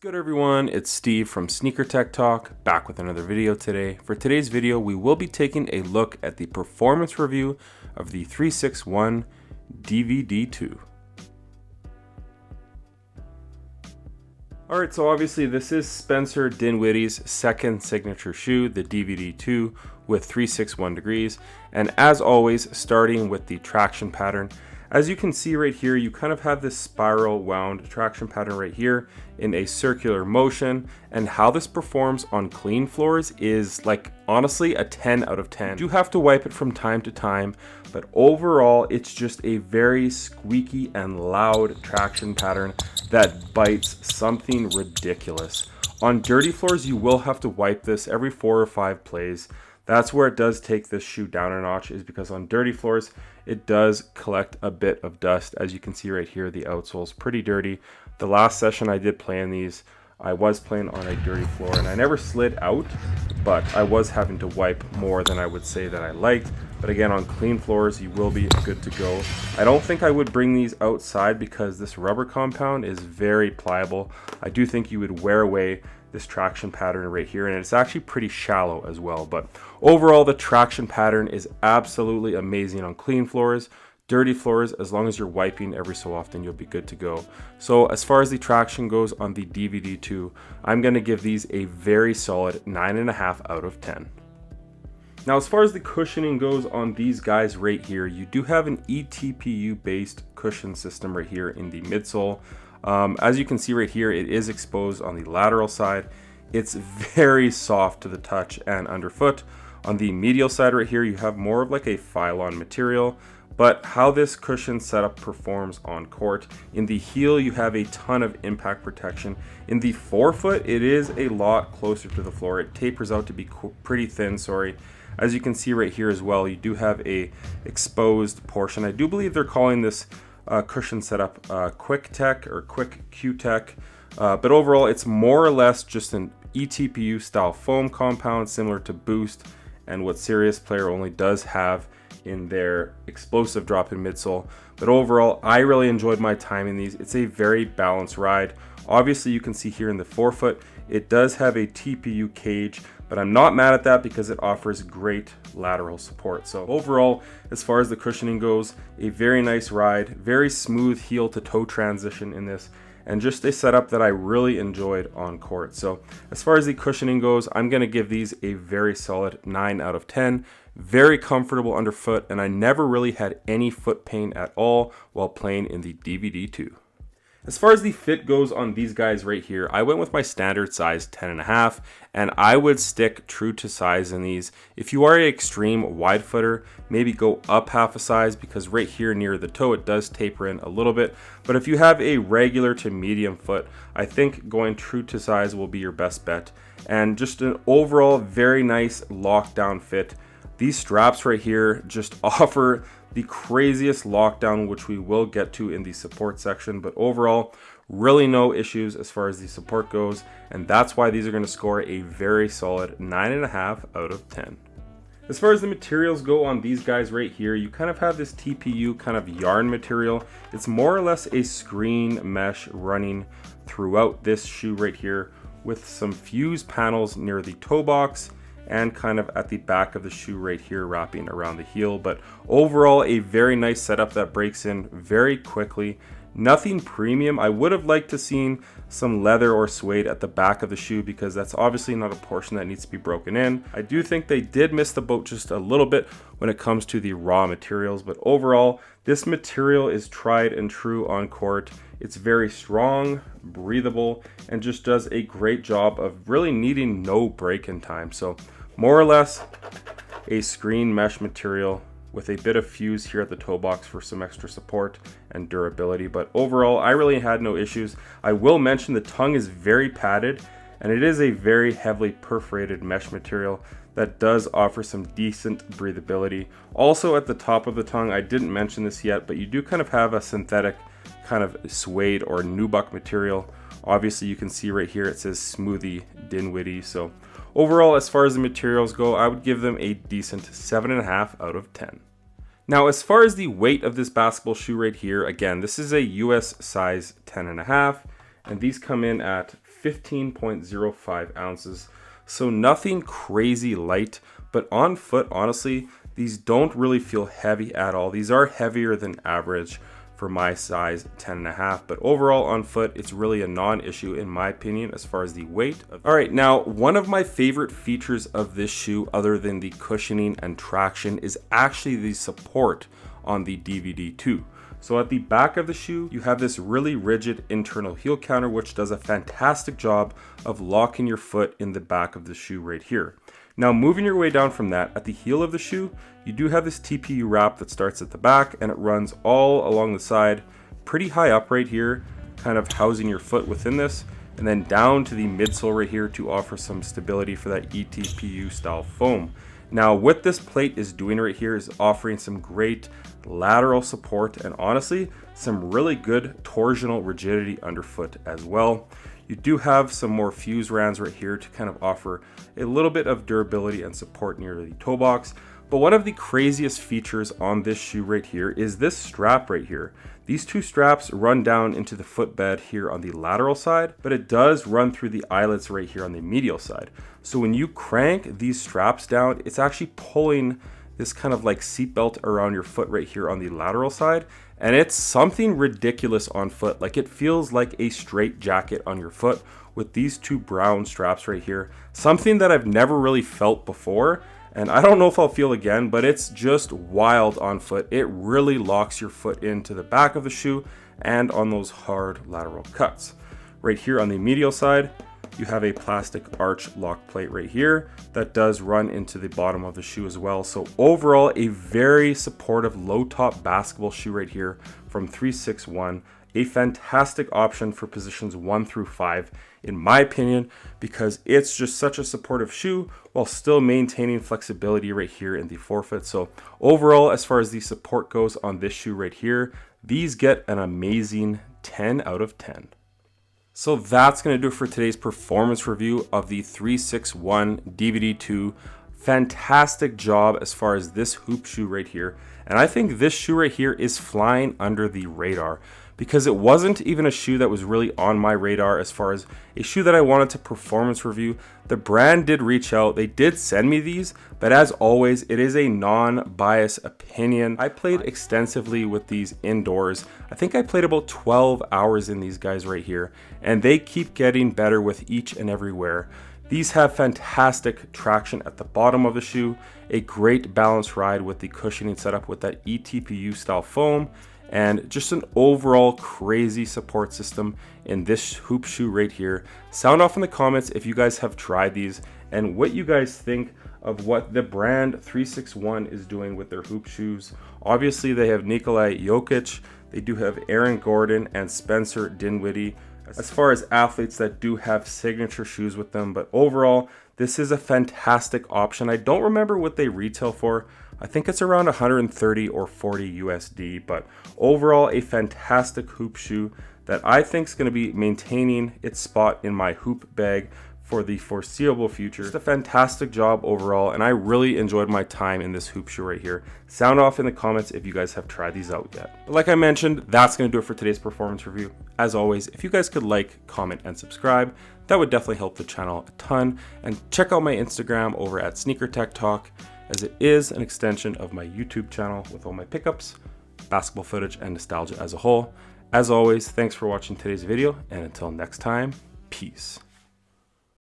Good everyone, it's Steve from SnkrTechTalk, back with another video today. For today's video, we will be taking a look at the performance review of the 361 DVD2. Alright, so obviously this is Spencer Dinwiddie's second signature shoe, the DVD2 with 361 degrees. And as always, starting with the traction pattern. As you can see right here, you kind of have this spiral wound traction pattern right here in a circular motion, and how this performs on clean floors is like honestly a 10 out of 10. You do have to wipe it from time to time, but overall it's just a very squeaky and loud traction pattern that bites something ridiculous. On dirty floors, you will have to wipe this every 4 or 5 plays. That's where it does take this shoe down a notch, is because on dirty floors, it does collect a bit of dust. As you can see right here, the outsole is pretty dirty. The last session I did play in these, I was playing on a dirty floor and I never slid out, but I was having to wipe more than I would say that I liked. But again, on clean floors, you will be good to go. I don't think I would bring these outside because this rubber compound is very pliable. I do think you would wear away this traction pattern right here, and it's actually pretty shallow as well. But overall, the traction pattern is absolutely amazing on clean floors. Dirty floors, as long as you're wiping every so often, you'll be good to go. So as far as the traction goes on the DVD2, I'm going to give these a very solid 9.5 out of 10. Now, as far as the cushioning goes on these guys right here, you do have an eTPU based cushion system right here in the midsole. As you can see right here, it is exposed on the lateral side. It's very soft to the touch and underfoot. On the medial side right here, you have more of like a Phylon material. But how this cushion setup performs on court, in the heel you have a ton of impact protection. In the forefoot, it is a lot closer to the floor. It tapers out to be pretty thin, As you can see right here as well, you do have a exposed portion. I do believe they're calling this cushion setup Quick Tech or Quick Q-Tech, but overall it's more or less just an eTPU style foam compound similar to Boost and what Serious Player only does have in their explosive drop-in midsole. But overall, I really enjoyed my time in these. It's a very balanced ride. Obviously, you can see here in the forefoot, it does have a TPU cage, but I'm not mad at that because it offers great lateral support. So overall, as far as the cushioning goes, a very nice ride, very smooth heel to toe transition in this, and just a setup that I really enjoyed on court. So as far as the cushioning goes, I'm gonna give these a very solid 9 out of 10. Very comfortable underfoot, and I never really had any foot pain at all while playing in the DVD2. As far as the fit goes on these guys right here, I went with my standard size 10.5, and I would stick true to size in these. If you are an extreme wide footer, maybe go up half a size, because right here near the toe it does taper in a little bit. But if you have a regular to medium foot, I think going true to size will be your best bet. And just an overall very nice lockdown fit. These straps right here just offer the craziest lockdown, which we will get to in the support section, but overall, really no issues as far as the support goes, and that's why these are going to score a very solid 9.5 out of 10. As far as the materials go on these guys right here, you kind of have this TPU kind of yarn material. It's more or less a screen mesh running throughout this shoe right here, with some fuse panels near the toe box and kind of at the back of the shoe right here wrapping around the heel. But overall, a very nice setup that breaks in very quickly. Nothing premium. I would have liked to seen some leather or suede at the back of the shoe, because that's obviously not a portion that needs to be broken in. I do think they did miss the boat just a little bit when it comes to the raw materials, but overall, this material is tried and true on court. It's very strong, breathable, and just does a great job of really needing no break-in time. So more or less a screen mesh material with a bit of fuse here at the toe box for some extra support and durability. But overall, I really had no issues. I will mention the tongue is very padded, and it is a very heavily perforated mesh material that does offer some decent breathability. Also at the top of the tongue, I didn't mention this yet, but you do kind of have a synthetic kind of suede or nubuck material. Obviously you can see right here it says Smoothie Dinwiddie. So overall, as far as the materials go, I would give them a decent 7.5 out of 10. Now, as far as the weight of this basketball shoe right here, again, this is a US size 10.5, and these come in at 15.05 ounces. So nothing crazy light, but on foot, honestly, these don't really feel heavy at all. These are heavier than average for my size 10.5, but overall on foot, it's really a non-issue in my opinion as far as the weight. All right, now one of my favorite features of this shoe, other than the cushioning and traction, is actually the support on the DVD2. So at the back of the shoe, you have this really rigid internal heel counter, which does a fantastic job of locking your foot in the back of the shoe right here. Now moving your way down from that, at the heel of the shoe, you do have this TPU wrap that starts at the back and it runs all along the side, pretty high up right here, kind of housing your foot within this, and then down to the midsole right here to offer some stability for that ETPU style foam. Now what this plate is doing right here is offering some great lateral support and honestly some really good torsional rigidity underfoot as well. You do have some more fuse rands right here to kind of offer a little bit of durability and support near the toe box. But one of the craziest features on this shoe right here is this strap right here. These two straps run down into the footbed here on the lateral side, but it does run through the eyelets right here on the medial side. So when you crank these straps down, it's actually pulling this kind of like seatbelt around your foot right here on the lateral side. And it's something ridiculous on foot. Like it feels like a straight jacket on your foot with these two brown straps right here. Something that I've never really felt before. And I don't know if I'll feel again, but it's just wild on foot. It really locks your foot into the back of the shoe and on those hard lateral cuts. Right here on the medial side, you have a plastic arch lock plate right here that does run into the bottom of the shoe as well. So overall, a very supportive low top basketball shoe right here from 361. A fantastic option for positions 1 through 5 in my opinion, because it's just such a supportive shoe while still maintaining flexibility right here in the forefoot. So overall, as far as the support goes on this shoe right here, these get an amazing 10 out of 10. So that's going to do it for today's performance review of the 361 DVD2. Fantastic job as far as this hoop shoe right here. And I think this shoe right here is flying under the radar because it wasn't even a shoe that was really on my radar as far as a shoe that I wanted to performance review. The brand did reach out. They did send me these, but as always, it is a non-biased opinion. I played extensively with these indoors. I think I played about 12 hours in these guys right here, and they keep getting better with each and every wear. These have fantastic traction at the bottom of the shoe, a great balance ride with the cushioning setup with that ETPU style foam, and just an overall crazy support system in this hoop shoe right here. Sound off in the comments if you guys have tried these and what you guys think of what the brand 361 is doing with their hoop shoes. Obviously they have Nikola Jokic, they do have Aaron Gordon and Spencer Dinwiddie as far as athletes that do have signature shoes with them, but overall this is a fantastic option. I don't remember what they retail for. I think it's around 130 or 40 USD, but overall a fantastic hoop shoe that I think is going to be maintaining its spot in my hoop bag for the foreseeable future. Just a fantastic job overall, and I really enjoyed my time in this hoop shoe right here. Sound off in the comments if you guys have tried these out yet. But like I mentioned, that's going to do it for today's performance review. As always, if you guys could like, comment, and subscribe, that would definitely help the channel a ton. And check out my Instagram over at SnkrTechTalk, as it is an extension of my YouTube channel with all my pickups, basketball footage, and nostalgia as a whole. As always, thanks for watching today's video, and until next time, peace.